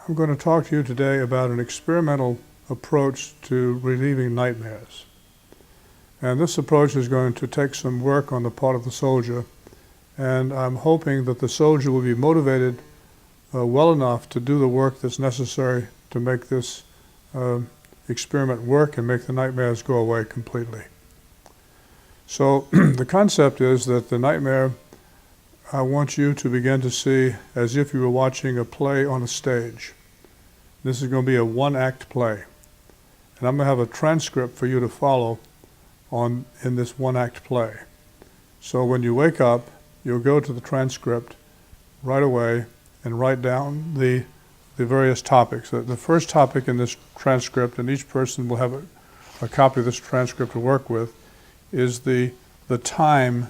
I'm going to talk to you today about an experimental approach to relieving nightmares. And this approach is going to take some work on the part of the soldier, and I'm hoping that the soldier will be motivated well enough to do the work that's necessary to make this experiment work and make the nightmares go away completely. So the concept is that the nightmare, I want you to begin to see as if you were watching a play on a stage. This is going to be a one-act play. And I'm going to have a transcript for you to follow in this one-act play. So when you wake up, you'll go to the transcript right away and write down the various topics. The first topic in this transcript, and each person will have a copy of this transcript to work with, is the time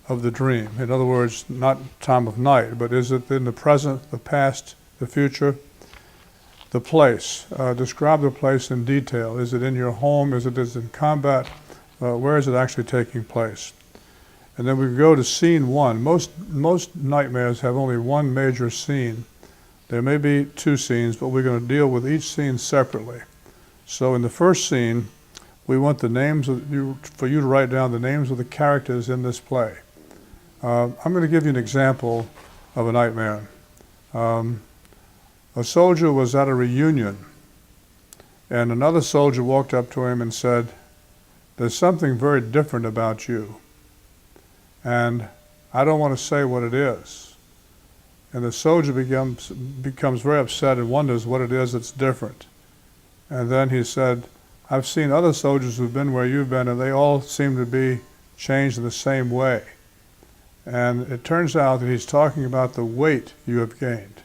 of the dream. In other words, not time of night, but is it in the present, the past, the future? The place. Describe the place in detail. Is it in your home? Is it in combat? Where is it actually taking place? And then we go to scene one. Most nightmares have only one major scene. There may be two scenes, but we're going to deal with each scene separately. So in the first scene, we want the names for you to write down the names of the characters in this play. I'm going to give you an example of a nightmare. A soldier was at a reunion, and another soldier walked up to him and said, "There's something very different about you, and I don't want to say what it is." And the soldier becomes very upset and wonders what it is that's different. And then he said, "I've seen other soldiers who've been where you've been, and they all seem to be changed in the same way." And it turns out that he's talking about the weight you have gained.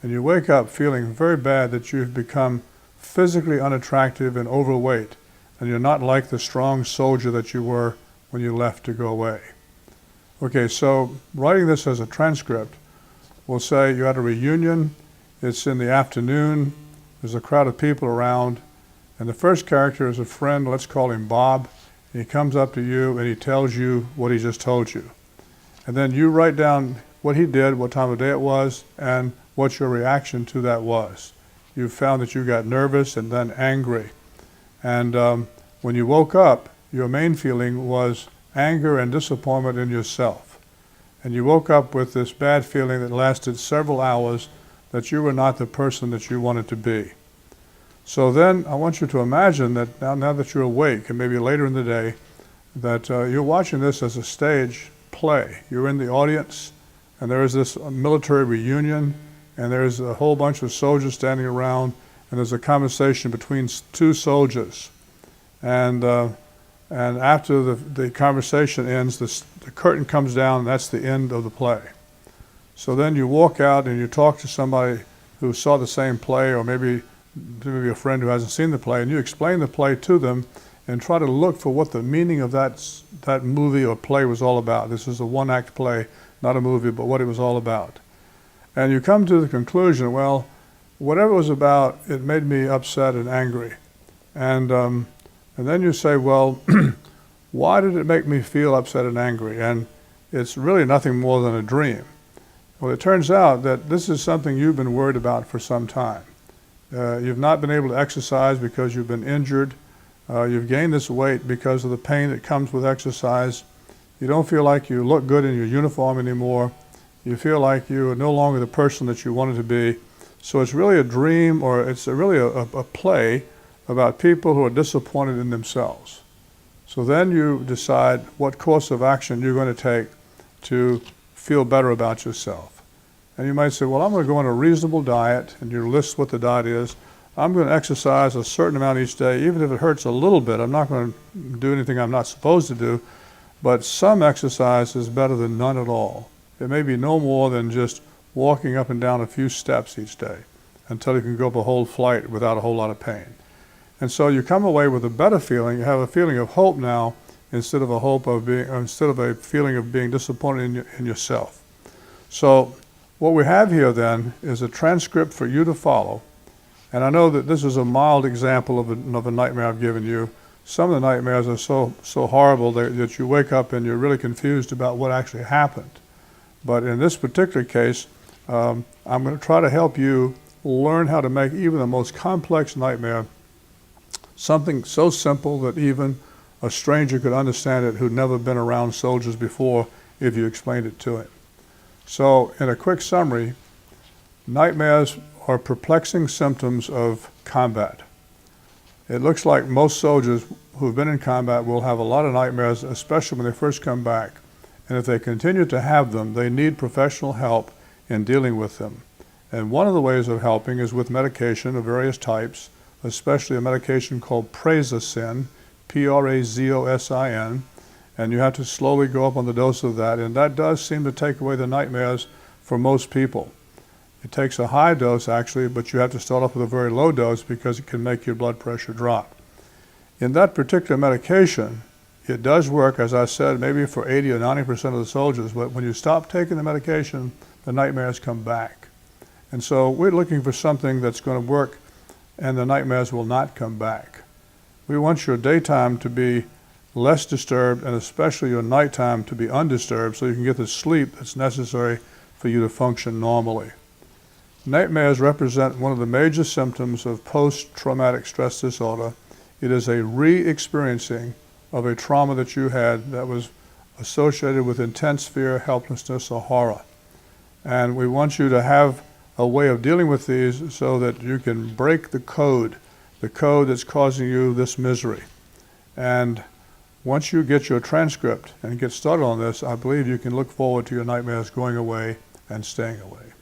And you wake up feeling very bad that you've become physically unattractive and overweight, and you're not like the strong soldier that you were when you left to go away. Okay, so writing this as a transcript, we'll say you're at a reunion, it's in the afternoon, there's a crowd of people around, and the first character is a friend, let's call him Bob, and he comes up to you and he tells you what he just told you. And then you write down what he did, what time of day it was, and what your reaction to that was. You found that you got nervous and then angry. And when you woke up, your main feeling was anger and disappointment in yourself. And you woke up with this bad feeling that lasted several hours, that you were not the person that you wanted to be. So then I want you to imagine that now that you're awake, and maybe later in the day, that you're watching this as a stage play. You're in the audience, and there is this military reunion, and there's a whole bunch of soldiers standing around, and there's a conversation between two soldiers. And after the conversation ends, the curtain comes down, and that's the end of the play. So then you walk out and you talk to somebody who saw the same play, or maybe a friend who hasn't seen the play, and you explain the play to them and try to look for what the meaning of that movie or play was all about. This is a one-act play, not a movie, but what it was all about. And you come to the conclusion, well, whatever it was about, it made me upset and angry. And then you say, well, why did it make me feel upset and angry? And it's really nothing more than a dream. Well, it turns out that this is something you've been worried about for some time. You've not been able to exercise because you've been injured. You've gained this weight because of the pain that comes with exercise. You don't feel like you look good in your uniform anymore. You feel like you are no longer the person that you wanted to be. So it's really a dream, or it's really a play about people who are disappointed in themselves. So then you decide what course of action you're going to take to feel better about yourself. And you might say, well, I'm going to go on a reasonable diet, and you list what the diet is. I'm going to exercise a certain amount each day, even if it hurts a little bit. I'm not going to do anything I'm not supposed to do, but some exercise is better than none at all. It may be no more than just walking up and down a few steps each day until you can go up a whole flight without a whole lot of pain. And so you come away with a better feeling. You have a feeling of hope now instead of a feeling of being disappointed in yourself. So what we have here then is a transcript for you to follow. And I know that this is a mild example of a nightmare I've given you. Some of the nightmares are so horrible that you wake up and you're really confused about what actually happened. But in this particular case, I'm going to try to help you learn how to make even the most complex nightmare something so simple that even a stranger could understand it who'd never been around soldiers before if you explained it to him. So in a quick summary, nightmares are perplexing symptoms of combat. It looks like most soldiers who've been in combat will have a lot of nightmares, especially when they first come back. And if they continue to have them, they need professional help in dealing with them. And one of the ways of helping is with medication of various types, especially a medication called Prazosin, Prazosin, and you have to slowly go up on the dose of that, and that does seem to take away the nightmares for most people. It takes a high dose actually, but you have to start off with a very low dose because it can make your blood pressure drop. In that particular medication, it does work, as I said, maybe for 80 or 90% of the soldiers, but when you stop taking the medication, the nightmares come back. And so we're looking for something that's going to work and the nightmares will not come back. We want your daytime to be less disturbed and especially your nighttime to be undisturbed so you can get the sleep that's necessary for you to function normally. Nightmares represent one of the major symptoms of post-traumatic stress disorder. It is a re-experiencing of a trauma that you had that was associated with intense fear, helplessness, or horror. And we want you to have a way of dealing with these so that you can break the code that's causing you this misery. And once you get your transcript and get started on this, I believe you can look forward to your nightmares going away and staying away.